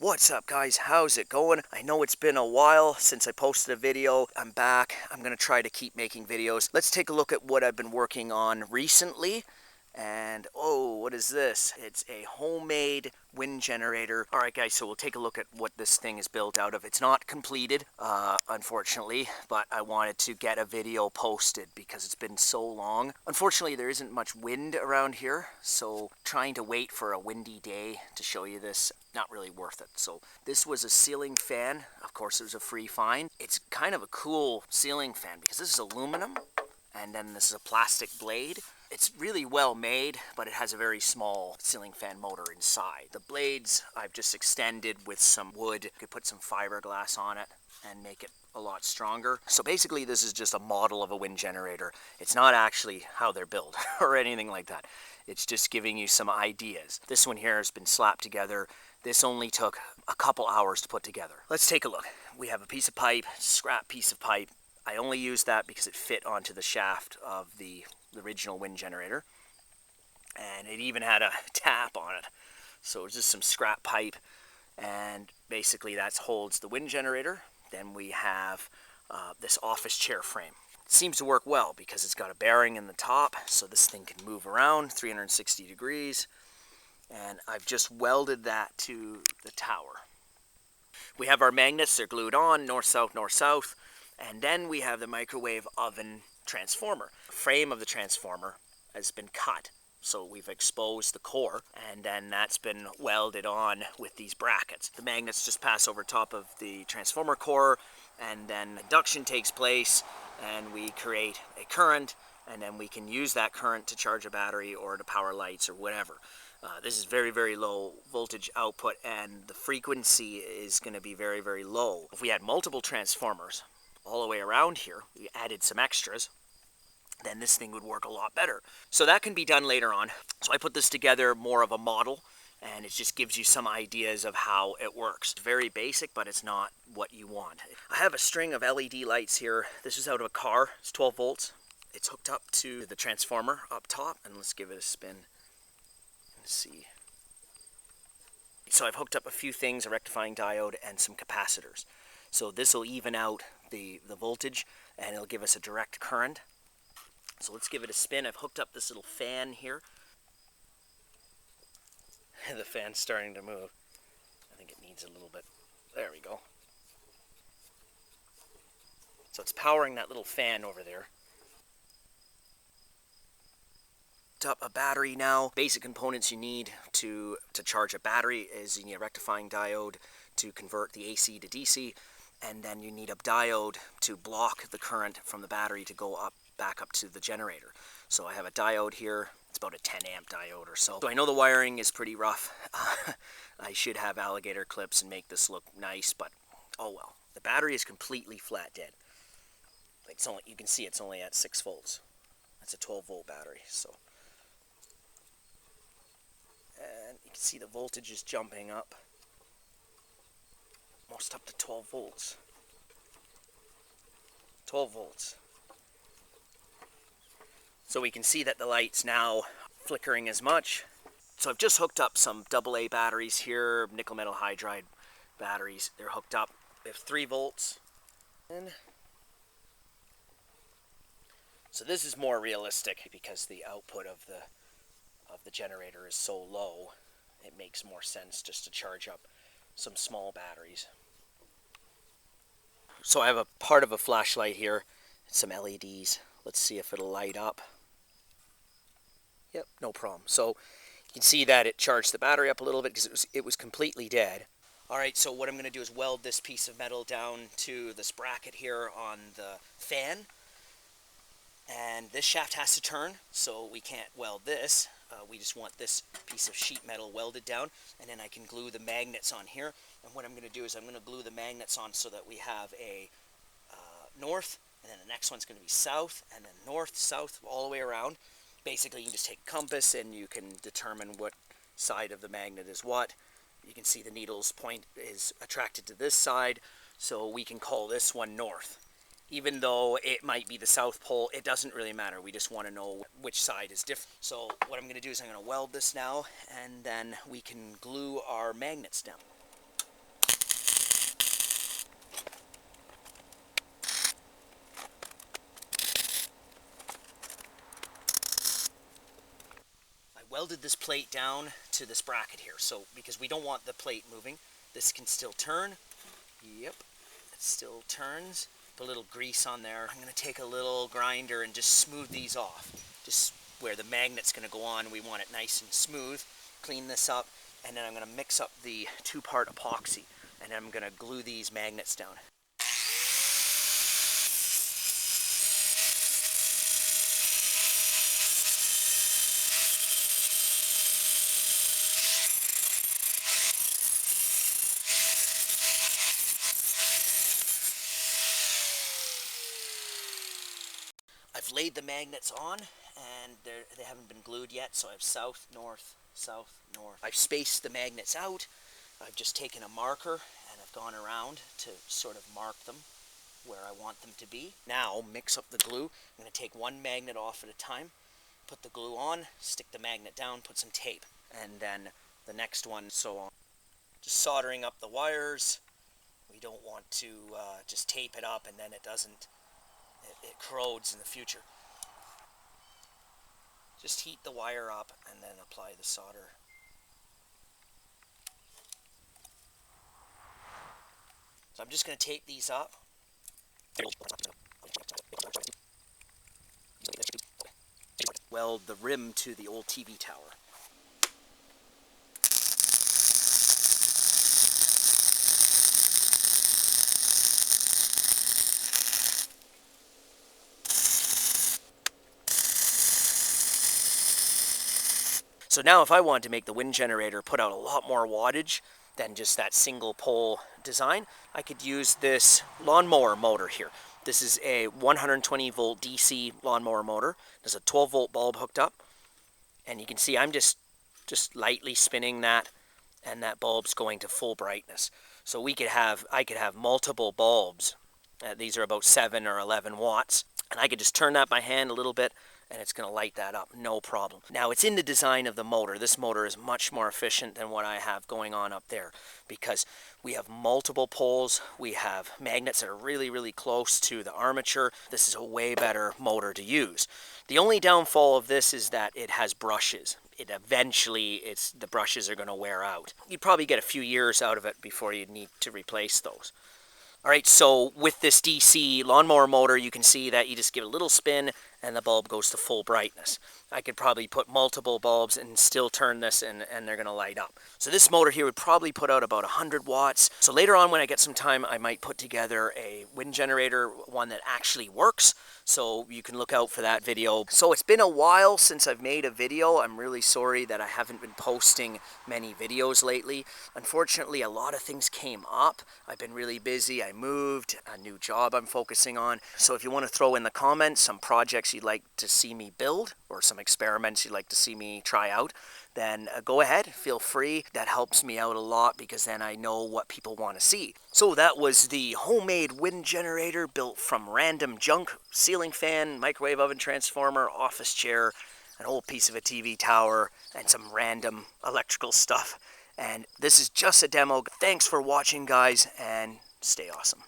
What's up, guys? How's it going? I know it's been a while since I posted a video. I'm back. I'm gonna try to keep making videos. Let's take a look at what I've been working on recently. And oh, what is this? It's a homemade wind generator. All right, guys, so we'll take a look at what this thing is built out of. It's not completed, unfortunately, but I wanted to get a video posted because it's been so long. Unfortunately, there isn't much wind around here, so trying to wait for a windy day to show you this, not really worth it. So this was a ceiling fan. Of course, it was a free find. It's kind of a cool ceiling fan because this is aluminum, and then this is a plastic blade. It's really well made, but it has a very small ceiling fan motor inside. The blades I've just extended with some wood. You could put some fiberglass on it and make it a lot stronger. So basically this is just a model of a wind generator. It's not actually how they're built or anything like that. It's just giving you some ideas. This one here has been slapped together. This only took a couple hours to put together. Let's take a look. We have a piece of pipe, scrap piece of pipe. I only used that because it fit onto the shaft of the original wind generator, and it even had a tap on it, so it's just some scrap pipe, and basically that holds the wind generator. Then we have this office chair frame. It seems to work well because it's got a bearing in the top, so this thing can move around 360 degrees, and I've just welded that to the tower. We have our magnets. They're glued on, north south, and then we have the microwave oven transformer. The frame of the transformer has been cut, so we've exposed the core, and then that's been welded on with these brackets. The magnets just pass over top of the transformer core, and then induction takes place, and we create a current, and then we can use that current to charge a battery or to power lights or whatever. This is very, very low voltage output, and the frequency is going to be very, very low. If we had multiple transformers all the way around here, we added some extras, then this thing would work a lot better. So that can be done later on. So I put this together more of a model, and it just gives you some ideas of how it works. It's very basic, but it's not what you want. I have a string of LED lights here. This is out of a car. It's 12 volts. It's hooked up to the transformer up top, and let's give it a spin and see. So I've hooked up a few things, a rectifying diode and some capacitors. So this will even out the voltage, and it'll give us a direct current. So let's give it a spin. I've hooked up this little fan here. The fan's starting to move. I think it needs a little bit. There we go. So it's powering that little fan over there. Up a battery now. Basic components you need to charge a battery is you need a rectifying diode to convert the AC to DC, and then you need a diode to block the current from the battery to go back up to the generator. So I have a diode here. It's about a 10 amp diode or so. So I know the wiring is pretty rough. I should have alligator clips and make this look nice, but oh well. The battery is completely flat dead. It's only, you can see it's only at 6 volts. That's a 12 volt battery. So, and you can see the voltage is jumping up. Almost up to 12 volts. 12 volts. So we can see that the light's now flickering as much. So I've just hooked up some AA batteries here, nickel metal hydride batteries. They're hooked up. They have 3 volts. And so this is more realistic because the output of the generator is so low. It makes more sense just to charge up some small batteries. So I have a part of a flashlight here, some LEDs. Let's see if it'll light up. Yep, no problem. So you can see that it charged the battery up a little bit because it was completely dead. Alright, so what I'm going to do is weld this piece of metal down to this bracket here on the fan. And this shaft has to turn, so we can't weld this. We just want this piece of sheet metal welded down, and then I can glue the magnets on here. And what I'm going to do is I'm going to glue the magnets on so that we have a north, and then the next one's going to be south, and then north, south, all the way around. Basically, you can just take a compass and you can determine what side of the magnet is what. You can see the needle's point is attracted to this side, so we can call this one north. Even though it might be the South Pole, it doesn't really matter. We just want to know which side is different. So what I'm going to do is I'm going to weld this now, and then we can glue our magnets down. welded this plate down to this bracket here. So because we don't want the plate moving, this can still turn. Yep, it still turns. Put a little grease on there. I'm going to take a little grinder and just smooth these off. Just where the magnet's going to go on, we want it nice and smooth. Clean this up, and then I'm going to mix up the 2-part epoxy, and then I'm going to glue these magnets down. I've laid the magnets on, and they haven't been glued yet, so I have south, north, south, north. I've spaced the magnets out. I've just taken a marker, and I've gone around to sort of mark them where I want them to be. Now, mix up the glue. I'm going to take one magnet off at a time, put the glue on, stick the magnet down, put some tape, and then the next one, so on. Just soldering up the wires. We don't want to just tape it up and then it doesn't, it corrodes in the future. Just heat the wire up and then apply the solder. So I'm just going to tape these up. Weld the rim to the old TV tower. So now if I wanted to make the wind generator put out a lot more wattage than just that single pole design, I could use this lawnmower motor here. This is a 120 volt DC lawnmower motor. There's a 12 volt bulb hooked up, and you can see I'm just lightly spinning that, and that bulb's going to full brightness. So I could have multiple bulbs. These are about 7 or 11 watts, and I could just turn that by hand a little bit, and it's going to light that up, no problem. Now, it's in the design of the motor. This motor is much more efficient than what I have going on up there because we have multiple poles. We have magnets that are really, really close to the armature. This is a way better motor to use. The only downfall of this is that it has brushes. The brushes are going to wear out. You'd probably get a few years out of it before you'd need to replace those. All right, so with this DC lawnmower motor, you can see that you just give it a little spin and the bulb goes to full brightness. I could probably put multiple bulbs and still turn this and they're going to light up. So this motor here would probably put out about 100 watts. So later on when I get some time, I might put together a wind generator, one that actually works. So you can look out for that video. So it's been a while since I've made a video. I'm really sorry that I haven't been posting many videos lately. Unfortunately, a lot of things came up. I've been really busy. I moved, a new job I'm focusing on. So if you want to throw in the comments some projects you'd like to see me build or some experiments you'd like to see me try out, then go ahead, feel free. That helps me out a lot because then I know what people want to see. So that was the homemade wind generator built from random junk: ceiling fan, microwave oven transformer, office chair, an old piece of a TV tower, and some random electrical stuff. And this is just a demo. Thanks for watching, guys, and stay awesome.